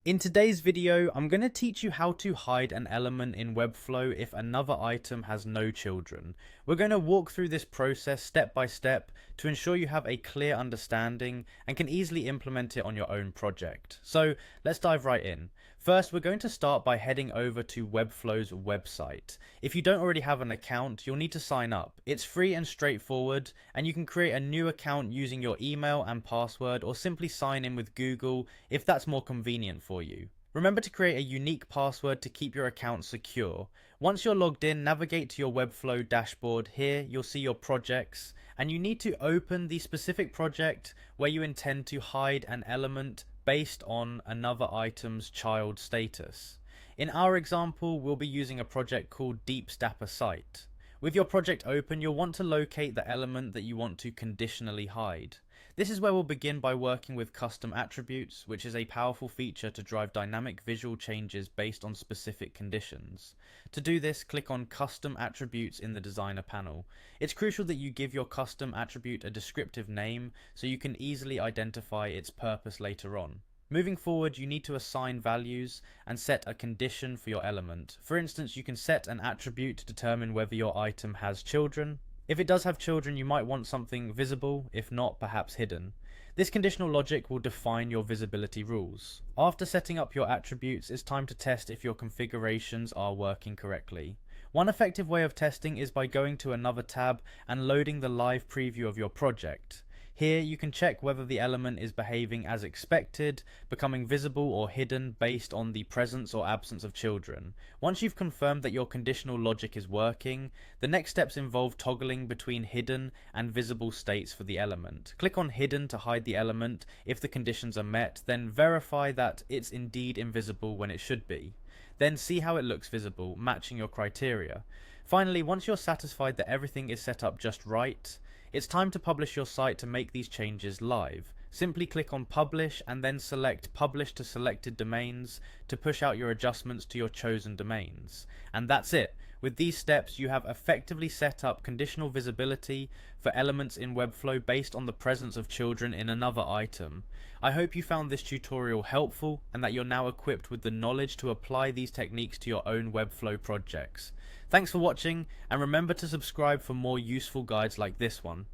In today's video, I'm going to teach you how to hide an element in Webflow if another item has no children. We're going to walk through this process step by step to ensure you have a clear understanding and can easily implement it on your own project. So let's dive right in. First, we're going to start by heading over to Webflow's website. If you don't already have an account, you'll need to sign up. It's free and straightforward, and you can create a new account using your email and password or simply sign in with Google if that's more convenient for you. Remember to create a unique password to keep your account secure. Once you're logged in, navigate to your Webflow dashboard. Here, you'll see your projects, and you need to open the specific project where you intend to hide an element based on another item's child status. In our example, we'll be using a project called Deep Stapper Site. With your project open, you'll want to locate the element that you want to conditionally hide. This is where we'll begin by working with custom attributes, which is a powerful feature to drive dynamic visual changes based on specific conditions. To do this, click on Custom Attributes in the Designer panel. It's crucial that you give your custom attribute a descriptive name so you can easily identify its purpose later on. Moving forward, you need to assign values and set a condition for your element. For instance, you can set an attribute to determine whether your item has children. If it does have children, you might want something visible, if not, perhaps hidden. This conditional logic will define your visibility rules. After setting up your attributes, it's time to test if your configurations are working correctly. One effective way of testing is by going to another tab and loading the live preview of your project. Here you can check whether the element is behaving as expected, becoming visible or hidden based on the presence or absence of children. Once you've confirmed that your conditional logic is working, the next steps involve toggling between hidden and visible states for the element. Click on hidden to hide the element if the conditions are met, then verify that it's indeed invisible when it should be. Then see how it looks visible, matching your criteria. Finally, once you're satisfied that everything is set up just right, it's time to publish your site to make these changes live. Simply click on Publish and then select Publish to selected domains to push out your adjustments to your chosen domains. And that's it. With these steps, you have effectively set up conditional visibility for elements in Webflow based on the presence of children in another item. I hope you found this tutorial helpful and that you're now equipped with the knowledge to apply these techniques to your own Webflow projects. Thanks for watching, and remember to subscribe for more useful guides like this one.